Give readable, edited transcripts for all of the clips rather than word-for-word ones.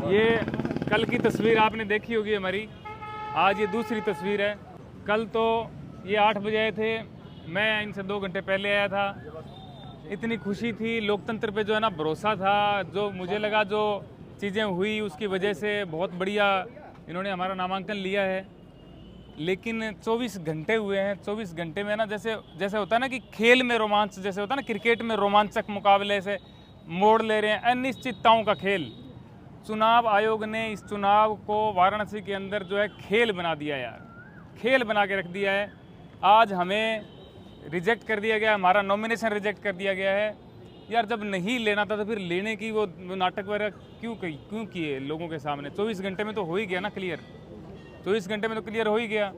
ये कल की तस्वीर आपने देखी होगी हमारी, आज ये दूसरी तस्वीर है। कल तो ये 8 बजे आए थे, मैं इनसे 2 घंटे पहले आया था। इतनी खुशी थी, लोकतंत्र पे जो है ना भरोसा था, जो मुझे लगा जो चीज़ें हुई उसकी वजह से बहुत बढ़िया इन्होंने हमारा नामांकन लिया है। लेकिन 24 घंटे हुए हैं, 24 घंटे में ना जैसे होता है ना कि खेल में रोमांच, जैसे होता है ना क्रिकेट में रोमांचक मुकाबले से मोड़ ले रहे हैं, अनिश्चितताओं का खेल। चुनाव आयोग ने इस चुनाव को वाराणसी के अंदर जो है खेल बना दिया यार, खेल बना के रख दिया है। आज हमें रिजेक्ट कर दिया गया, हमारा नॉमिनेशन रिजेक्ट कर दिया गया है। यार जब नहीं लेना था तो फिर लेने की वो नाटक वगैरह क्यों किए लोगों के सामने। 24 घंटे में तो हो ही गया ना क्लियर, 24 घंटे में तो क्लियर हो ही गया।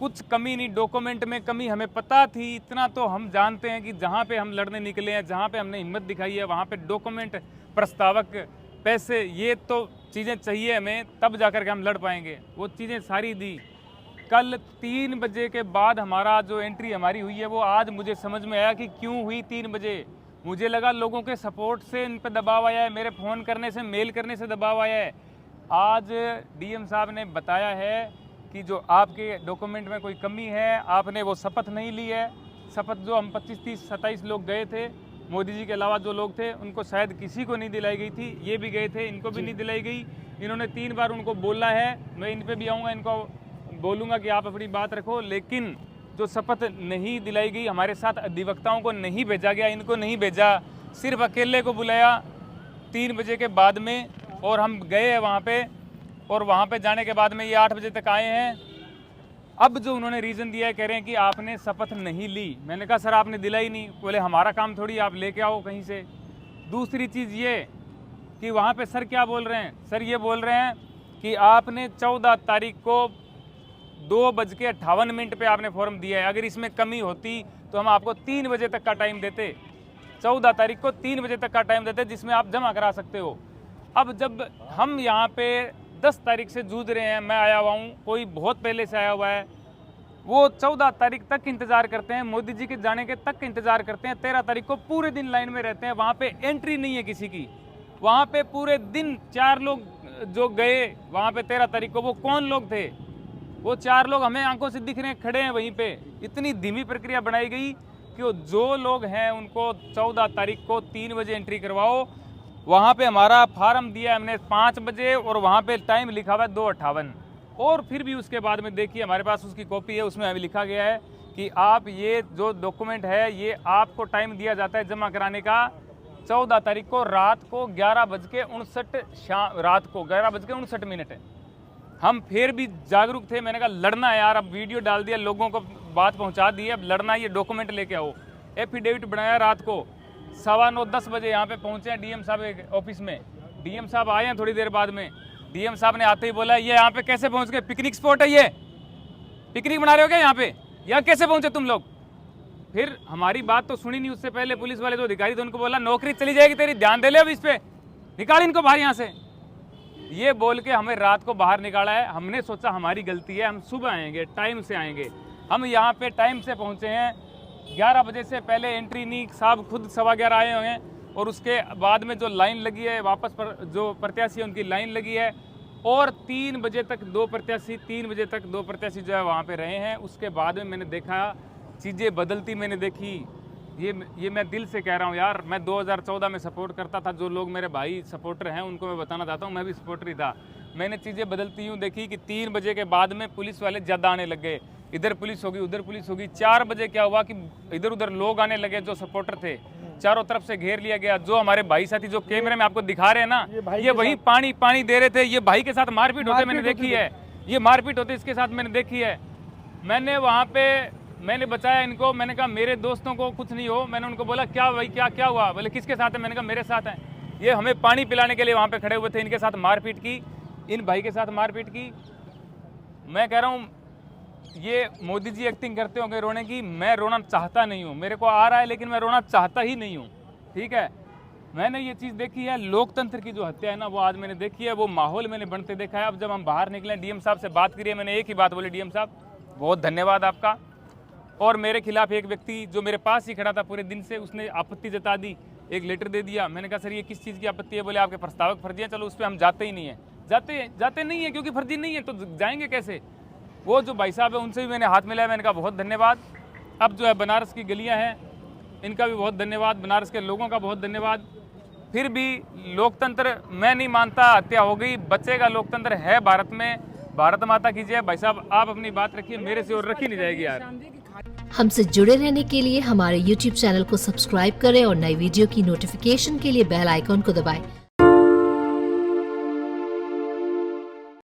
कुछ कमी नहीं, डॉक्यूमेंट में कमी हमें पता थी, इतना तो हम जानते हैं कि जहाँ पे हम लड़ने निकले हैं, जहाँ पे हमने हिम्मत दिखाई है, वहाँ पे डॉक्यूमेंट, प्रस्तावक, पैसे, ये तो चीज़ें चाहिए हमें, तब जा कर के हम लड़ पाएंगे। वो चीज़ें सारी दी। कल 3 बजे के बाद हमारा जो एंट्री हमारी हुई है वो आज मुझे समझ में आया कि क्यों हुई 3 बजे। मुझे लगा लोगों के सपोर्ट से इन पर दबाव आया है, मेरे फ़ोन करने से, मेल करने से दबाव आया है। आज डीएम साहब ने बताया है कि जो आपके डॉक्यूमेंट में कोई कमी है, आपने वो शपथ नहीं ली है। शपथ जो हम 25, 30, 27 लोग गए थे, मोदी जी के अलावा जो लोग थे, उनको शायद किसी को नहीं दिलाई गई थी। ये भी गए थे, इनको भी नहीं दिलाई गई। इन्होंने 3 बार उनको बोला है, मैं इन पे भी आऊँगा, इनको बोलूँगा कि आप अपनी बात रखो। लेकिन जो शपथ नहीं दिलाई गई, हमारे साथ अधिवक्ताओं को नहीं भेजा गया, इनको नहीं भेजा, सिर्फ अकेले को बुलाया 3 बजे के बाद में, और हम गए हैं वहाँ पे। और वहाँ पे जाने के बाद में ये 8 बजे तक आए हैं। अब जो उन्होंने रीज़न दिया है, कह रहे हैं कि आपने शपथ नहीं ली। मैंने कहा सर आपने दिलाई नहीं। बोले हमारा काम थोड़ी, आप लेके आओ कहीं से। दूसरी चीज़ ये कि वहाँ पे सर क्या बोल रहे हैं, सर ये बोल रहे हैं कि आपने 14 तारीख को 2:58 पे आपने फॉर्म दिया है। अगर इसमें कमी होती तो हम आपको 3 बजे तक का टाइम देते, 14 तारीख को 3 बजे तक का टाइम देते, जिसमें आप जमा करा सकते हो। अब जब हम यहाँ पे 10 तारीख से जूझ रहे हैं, मैं आया हुआ हूँ, कोई बहुत पहले से आया हुआ है, वो 14 तारीख तक इंतज़ार करते हैं, मोदी जी के जाने के तक इंतज़ार करते हैं। 13 तारीख को पूरे दिन लाइन में रहते हैं, वहाँ पे एंट्री नहीं है किसी की। वहाँ पे पूरे दिन 4 लोग जो गए वहाँ पे 13 तारीख को, वो कौन लोग थे? वो 4 लोग हमें आंखों से दिख रहे हैं, खड़े हैं वहीं पे। इतनी धीमी प्रक्रिया बनाई गई कि जो लोग हैं उनको 14 तारीख को 3 बजे एंट्री करवाओ। वहाँ पे हमारा फार्म दिया हमने 5 बजे, और वहाँ पे टाइम लिखा हुआ है 2:58। और फिर भी उसके बाद में देखिए, हमारे पास उसकी कॉपी है, उसमें अभी लिखा गया है कि आप ये जो डॉक्यूमेंट है, ये आपको टाइम दिया जाता है जमा कराने का 14 तारीख को रात को 11:59 रात को 11:59 है। हम फिर भी जागरूक थे, मैंने कहा लड़ना है यार, अब वीडियो डाल दिया, लोगों को बात पहुँचा दी है, अब लड़ना, ये डॉक्यूमेंट लेके आओ। एफिडेविट बनाया रात को 9:15 10 बजे यहाँ पे पहुँचे हैं डीएम साहब के ऑफिस में। डीएम साहब आए हैं थोड़ी देर बाद में। डीएम साहब ने आते ही बोला ये यहाँ पे कैसे पहुँच गए, पिकनिक स्पॉट है ये, पिकनिक बना रहे हो क्या यहाँ पे, यहाँ कैसे पहुँचे तुम लोग? फिर हमारी बात तो सुनी नहीं। उससे पहले पुलिस वाले जो अधिकारी थे उनको बोला नौकरी चली जाएगी तेरी, ध्यान दे ले अब इस पे, निकाल इनको बाहर यहाँ से। ये बोल के हमें रात को बाहर निकाला है। हमने सोचा हमारी गलती है, हम सुबह आएंगे, टाइम से आएंगे। हम यहाँ पे टाइम से पहुँचे हैं, 11 बजे से पहले एंट्री नहीं, साहब खुद 11:15 आए हुए हैं। और उसके बाद में जो लाइन लगी है, वापस पर जो प्रत्याशी है उनकी लाइन लगी है, और 3 बजे तक 2 प्रत्याशी, 3 बजे तक 2 प्रत्याशी जो है वहाँ पे रहे हैं। उसके बाद में मैंने देखा चीज़ें बदलती, मैंने देखी। ये मैं दिल से कह रहा हूँ यार, मैं 2014 में सपोर्ट करता था, जो लोग मेरे भाई सपोर्टर हैं उनको मैं बताना चाहता हूँ, मैं भी सपोर्टर ही था। मैंने चीज़ें बदलती यूँ देखी कि 3 बजे के बाद में पुलिस वाले ज़्यादा आने लग गए, इधर पुलिस होगी, उधर पुलिस होगी। 4 बजे क्या हुआ कि इधर उधर लोग आने लगे, जो सपोर्टर थे, चारों तरफ से घेर लिया गया। जो हमारे भाई साथी जो कैमरे में आपको दिखा रहे हैं ना, ये वही पानी दे रहे थे। ये भाई के साथ मारपीट होते मैंने देखी है, ये मारपीट होते इसके साथ मैंने देखी है। मैंने वहाँ पे मैंने बचाया इनको, मैंने कहा मेरे दोस्तों को कुछ नहीं हो। मैंने उनको बोला क्या भाई क्या हुआ? बोले किसके साथ है? मैंने कहा मेरे साथ है। ये हमें पानी पिलाने के लिए वहाँ पे खड़े हुए थे, इनके साथ मारपीट की, इन भाई के साथ मारपीट की। मैं कह रहा हूँ ये मोदी जी एक्टिंग करते होंगे रोने की, मैं रोना चाहता नहीं हूँ, मेरे को आ रहा है लेकिन मैं रोना चाहता ही नहीं हूँ। ठीक है, मैंने ये चीज़ देखी है, लोकतंत्र की जो हत्या है ना, वो आज मैंने देखी है, वो माहौल मैंने बनते देखा है। अब जब हम बाहर निकले, डीएम साहब से बात करिए, मैंने एक ही बात बोली, डीएम साहब बहुत धन्यवाद आपका। और मेरे खिलाफ एक व्यक्ति जो मेरे पास ही खड़ा था पूरे दिन से, उसने आपत्ति जता दी। एक लेटर दे दिया। मैंने कहा सर ये किस चीज़ की आपत्ति है? बोले आपके प्रस्तावक फर्जी हैं, चलो उस पर हम जाते ही नहीं हैं। जाते नहीं है क्योंकि फर्जी नहीं है तो जाएंगे कैसे? वो जो भाई साहब है उनसे भी मैंने हाथ मिलाया, मैंने कहा बहुत धन्यवाद। अब जो है बनारस की गलियाँ हैं इनका भी बहुत धन्यवाद, बनारस के लोगों का बहुत धन्यवाद। फिर भी लोकतंत्र मैं नहीं मानता, हत्या हो गई, बचेगा लोकतंत्र है भारत में। भारत माता की जय। भाई साहब आप अपनी बात रखिए, मेरे से और रखी नहीं जाएगी यार। हमसे जुड़े रहने के लिए हमारे YouTube चैनल को सब्सक्राइब करें और नई वीडियो की नोटिफिकेशन के लिए बेल आइकॉन को दबाएं।